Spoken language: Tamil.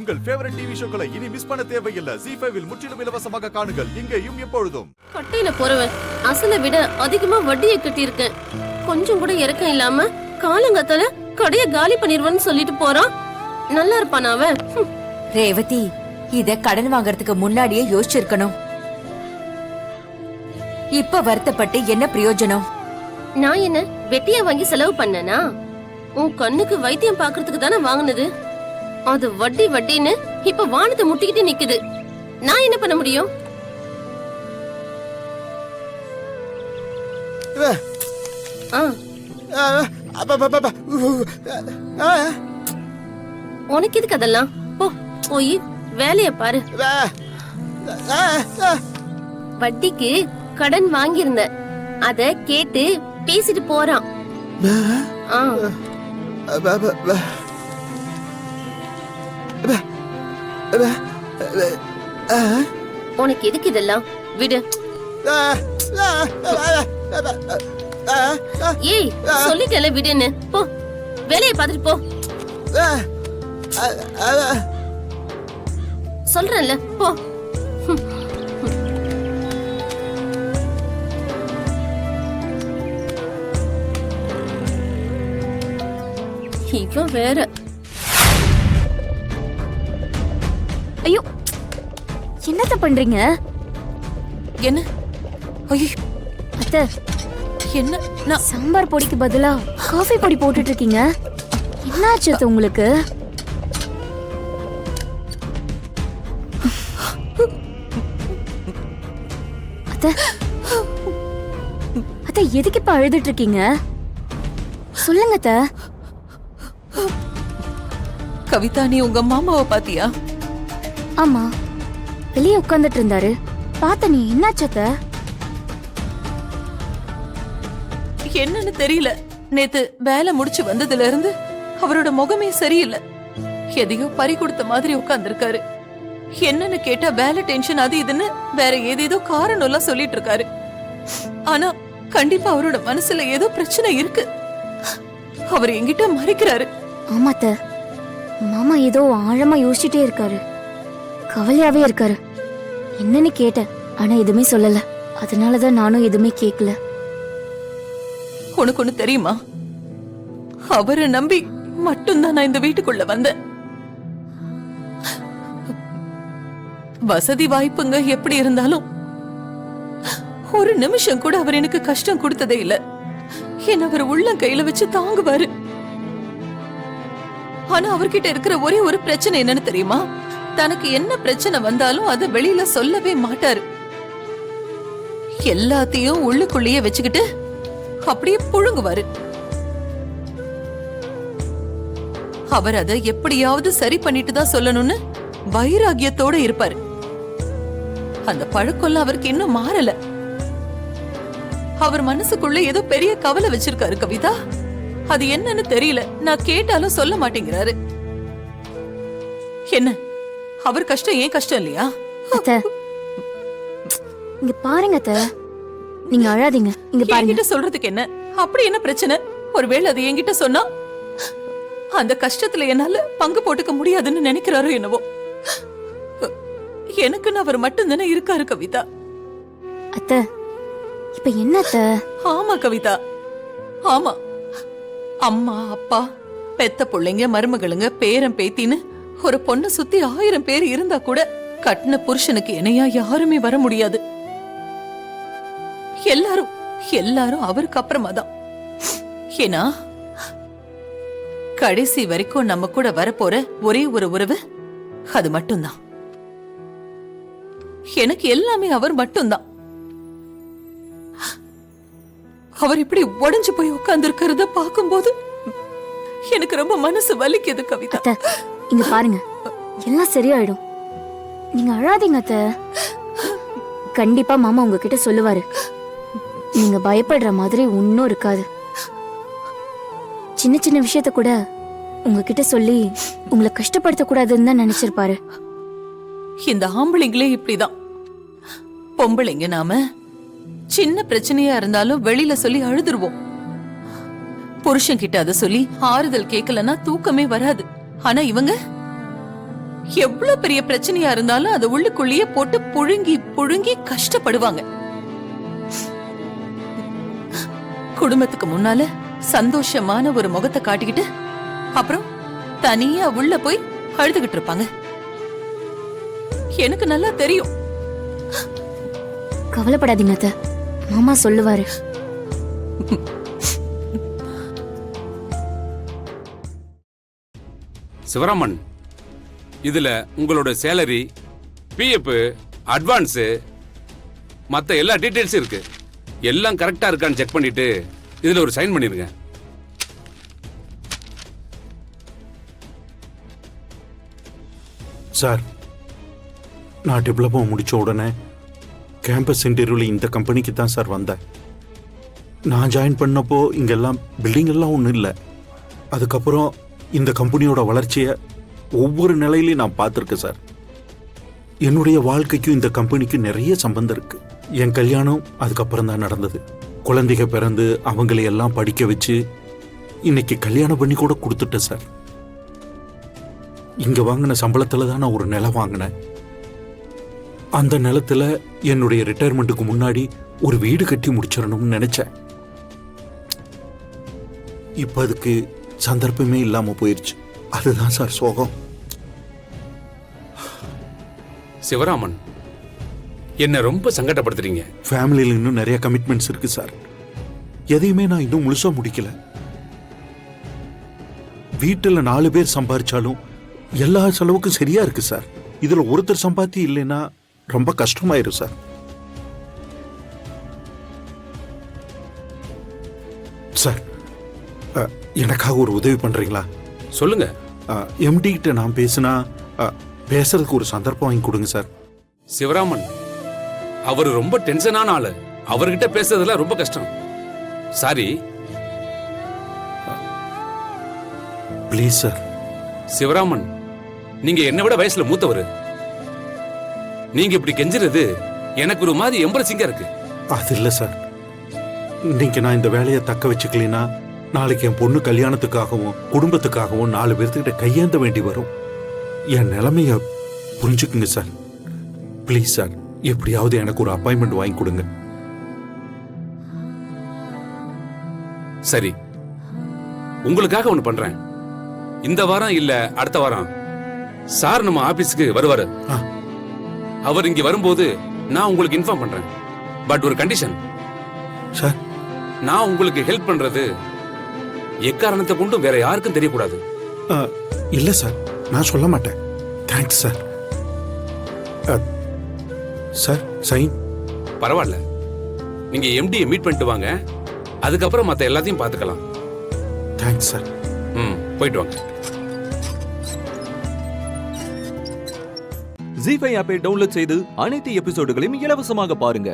உங்கள் ஃபேவரட் டிவி ஷோக்களை இனி மிஸ் பண்ண தேவையில்லை. ZEE5 இல் முற்றிலும் இலவசமாக காணுங்கள். இங்கேயும் எப்பொழுதும். கட்டையில போறவன் அசலை விட அதிகமா வட்டியை கட்டியிருக்கேன். கொஞ்சம் கூட இறக்கம் இல்லாம காலங்கத்தால கடைய காலி பண்ணிடுவேன்னு சொல்லிட்டு போறான். நல்லா இருப்பான் அவன். ரேவதி, இத கடன் வாங்கறதுக்கு முன்னாடியே யோசிச்சிருக்கணும். இப்ப வருத்தப்பட்டு என்ன பிரயோஜனம்? நான் என்ன வெட்டியா வாங்கி செலவு பண்ணனா? உன் கண்ணுக்கு வைத்தியம் பாக்குறதுக்கு தானே வாங்குனது. அது வட்டி வட்டின்னு இப்ப வானத்தை முட்டிக்கிட்டு நிக்குது. நான் என்ன பண்ண முடியும்? உனக்கு எதுக்கு அதெல்லாம்? போ போய் வேலைய பாரு. வட்டிக்கு கடன் வாங்கியிருந்த அத கேட்டு பேசிட்டு போறான். உனக்கு எதுக்கு இதெல்லாம்? விடு. ஏய், சொல்லிட்டல விடுன்னு. போ வேலைய பாத்துட்டு போ. சொல்றேன்ல, போ. இவன் வேற. ஐயோ, என்னத்த பண்றீங்க? என்ன? ஐயோ அத்தை, என்ன? நான் சாம்பார் பொடிக்கு பதிலா காஃபி பொடி போட்டுட்டு இருக்கீங்க. என்னாச்சு அத்தை உங்களுக்கு? அத்தை, அத்தை எதுக்கு இப்ப அழுதுட்டு இருக்கீங்க? சொல்லுங்க அத்தை. கவிதா, நீ உங்க மாமாவை பாத்தியா? ஆமா, வெளியே உட்கார்ந்துட்டு இருந்தாரு. பாத்த. நீ என்னாச்சு அத்தை? என்னன்னு தெரியல. நேத்து வேலை முடிச்சு வந்ததுல இருந்து அவரோட முகமே சரியில்லை. எதையோ பறி கொடுத்த மாதிரி உட்கார்ந்துருக்காரு. என்னன்னு கேட்டா வேலை டென்ஷன் அது இதுன்னு வேற ஏதேதோ காரணம் எல்லாம் சொல்லிட்டு இருக்காரு. ஆனா கண்டிப்பா அவரோட மனசுல ஏதோ பிரச்சனை இருக்கு. அவர் என்கிட்ட மறைக்கிறாரு. ஆமா அத்தை, மாமா ஏதோ ஆழமா யோசிச்சுட்டே இருக்காரு. கவலையாவே இருக்காரு. என்னன்னு கேட்டேன், ஆனா எதுவுமே சொல்லல. அதனாலதான் நானும் எதுவுமே கேட்கல. உனக்கு ஒண்ணு தெரியுமா? அவரை நம்பி மட்டும்தான் நான் இந்த வீட்டுக்குள்ள வந்தேன். வசதி வாய்ப்புங்க எப்படி இருந்தாலும் ஒரு நிமிஷம் கூட அவர் எனக்கு கஷ்டம் கொடுத்ததே இல்ல. என்ன அவர் உள்ளம் கையில வச்சு தாங்குவாரு. ஆனா அவர்கிட்ட இருக்கிற ஒரே ஒரு பிரச்சனை என்னன்னு தெரியுமா? தனக்கு என்ன பிரச்சனை வந்தாலும் அதை வெளியில சொல்லவே மாட்டாரு. எல்லாத்தையும் உள்ளுக்குள்ளேயே வச்சுக்கிட்டு அப்படியே புழுங்குவாரு. அவர் அதை எப்படியாவது சரி பண்ணிட்டு தான் சொல்லணும்னு வைராகியத்தோட இருப்பாரு. அந்த பழக்கம்லாம் அவருக்கு இன்னும் மாறல. அவர் மனசுக்குள்ள ஏதோ பெரிய கவலை வச்சிருக்காரு கவிதா. அது என்னன்னு தெரியல. நான் கேட்டாலும் சொல்ல மாட்டேங்கிறாரு. என்ன, அவர் கஷ்டம் ஏன் கஷ்டம் இல்லையா? அத்தை, இங்க பாருங்க அத்தை, நீங்க அழாதீங்க. இங்க பாருங்க. என்கிட்ட சொல்றதுக்கு என்ன? அப்படி என்ன பிரச்சனை? ஒருவேளை அது என்கிட்ட சொன்னா அந்த கஷ்டத்துல என்னால பங்கு போட்டுக்க முடியாதுன்னு நினைக்கிறாரோ என்னவோ. எனக்குன்னு அவர் மட்டும் தானே இருக்காரு கவிதா. அத்தை, இப்ப என்ன அத்தை? ஆமா கவிதா, ஆமா. அம்மா அப்பா பெத்த பிள்ளைங்க மருமகளுங்க பேரன் பேத்தின்னு ஒரு பொண்ணு சுத்தி 1000 பேர் இருந்தா கூட கட்டின புருஷனுக்கு இணையா யாருமே வர முடியாது. எல்லாரும் எல்லாரும் அவருக்கு அப்புறமா தான். ஏன்னா கடைசி வரைக்கும் நம்ம கூட வரப்போற ஒரே ஒரு உறவு அது மட்டும்தான். எனக்கு எல்லாமே அவர் மட்டும்தான். அவர் இப்படி உடைஞ்சு போய் உட்கார்ந்து இருக்கிறத பார்க்கும்போது எனக்கு ரொம்ப மனசு வலிக்குது கவிதா. அத்தை, இங்க பாருங்க, எல்லாம் சரியாயிடும். நீங்க அழாதீங்க அத்தை. கண்டிப்பா மாமா உங்ககிட்ட சொல்லுவாரு. நீங்க பயப்படுற மாதிரி ஒன்னும் இருக்காது. சின்ன சின்ன விஷயத்த கூட உங்ககிட்ட சொல்லி உங்களை கஷ்டப்படுத்த கூடாதுன்னு தான் நினைச்சிருப்பாரு. இந்த ஆம்பளைங்களே இப்படிதான். பொம்பளைங்க நாம சின்ன பிரச்சனையா இருந்தாலும் வெளியில சொல்லி அழுதுருவோம். புருஷன் கிட்ட அதை சொல்லி ஆறுதல் கேட்கலன்னா தூக்கமே வராது. ஆனா இவங்க எவ்வளவு பெரிய பிரச்சனையா இருந்தாலும் அதை உள்ளுக்குள்ளேயே போட்டு புழுங்கி புழுங்கி கஷ்டப்படுவாங்க. குடும்பத்துக்கு முன்னால சந்தோஷமான ஒரு முகத்தை காட்டிக்கிட்டு அப்புறம் தனியா உள்ள போய் அழுதுகிட்டு இருப்பாங்க. எனக்கு நல்லா தெரியும். கவலைப்படாதீங்க அத்தை, மாமா சொல்லுவாரு. சிவராமன், இதுல உங்களோட சேலரி, பிஎஃப், அட்வான்ஸ், மத்த எல்லா டீடைல்ஸும் இருக்கு. எல்லாம் கரெக்டா இருக்கான்னு செக் பண்ணிட்டு இதுல ஒரு சைன் பண்ணிருங்க. சார், நான் டிப்ளமோ முடிச்ச உடனே கேம்பஸ் இன்டர்வியூல இந்த கம்பெனிக்கு தான் சார் வந்தேன். நான் ஜாயின் பண்ணப்போ இங்கெல்லாம் பில்டிங் எல்லாம் ஒன்றும் இல்லை. அதுக்கப்புறம் இந்த கம்பெனியோட வளர்ச்சியை ஒவ்வொரு நிலையிலையும் நான் பார்த்துருக்கேன் சார். என்னுடைய வாழ்க்கைக்கும் இந்த கம்பெனிக்கும் நிறைய சம்பந்தம் இருக்கு. என் கல்யாணம் அதுக்கப்புறம் தான் நடந்தது. குழந்தைங்க பிறந்து அவங்களையெல்லாம் படிக்க வச்சு இன்னைக்கு கல்யாணம் பண்ணி கூட கொடுத்துட்டேன் சார். இங்க வாங்கின சம்பளத்துல தான் நான் ஒரு நிலம் வாங்கினேன். அந்த நிலத்துல என்னுடைய ரிட்டையர்மெண்ட்டுக்கு முன்னாடி ஒரு வீடு கட்டி முடிச்சிடணும்னு நினைச்சேன். இப்ப அதுக்கு சந்தர்ப்பமே இல்லாம போயிருச்சு. அதுதான் சார் சோகம். சிவராமன், என்ன ரொம்ப சங்கடப்படுத்துறீங்க. ஃபேமிலியில் இன்னும் நிறைய கமிட்மெண்ட்ஸ் இருக்கு சார். எதையுமே நான் இன்னும் முழுசா முடிக்கல. வீட்டுல 4 பேர் சம்பாதிச்சாலும் எல்லா செலவுக்கும் சரியா இருக்கு சார். இதுல ஒருத்தர் சம்பாத்தி இல்லைன்னா ரொம்ப கஷ்டமாயிரும் சார். சார், எனக்காக ஒரு உதவி பண்றீங்களா? சொல்லுங்க. எம்டி கிட்ட நான் பேசினா பேசுறதுக்கு ஒரு சந்தர்ப்பம் வாங்கி கொடுங்க சார். சிவராமன், அவர் ரொம்ப டென்ஷனான ஆளு. அவர்கிட்ட பேசுறதுல ரொம்ப கஷ்டம். சாரி. Please sir. சிவராமன், நீங்க என்னை விட வயசுல மூத்தவர். நீங்க இப்படி கெஞ்சுறது எனக்கு ஒரு மாதிரி எம்பரசிங்கா இருக்கு. அது இல்ல சார். இன்னைக்கு நான் இந்த வேலையை தக்க வச்சுக்கலைன்னா நாளைக்கு என் பொண்ணு கல்யாணத்துக்காகவும் குடும்பத்துக்காகவும் 4 பேர்த்துக்கிட்ட கையேந்த வேண்டி வரும். என் நிலைமைய புரிஞ்சுக்குங்க சார். ப்ளீஸ் சார், எப்படியாவது எனக்கு ஒரு அப்பாயின்மெண்ட் வாங்கி கொடுங்க. சரி, உங்களுக்காக ஒண்ணு பண்றேன். இந்த வாரம் இல்ல அடுத்த வாரம் சார் நம்ம ஆபீஸ்க்கு வருவாரு. அவர் இங்க வரும்போது நான் உங்களுக்கு இன்ஃபார்ம் பண்றேன். பட் ஒரு கண்டிஷன். சார், நான் உங்களுக்கு ஹெல்ப் பண்றது எக்காரணத்தை கொண்டும் வேற யாருக்கும் தெரியக்கூடாது. இல்ல சார், நான் சொல்ல மாட்டேன். Thanks sir. Sir, sign. பரவாயில்ல, நீங்க எம்டியை மீட் பண்ணிட்டு வாங்க. அதுக்கப்புறம் மத்த எல்லாத்தையும் பாத்துக்கலாம். Thanks sir. போயிட்டு வாங்க. ஜீ5 ஆப்பை டவுன்லோட் செய்து அனைத்து எபிசோடுகளையும் இலவசமாக பாருங்க.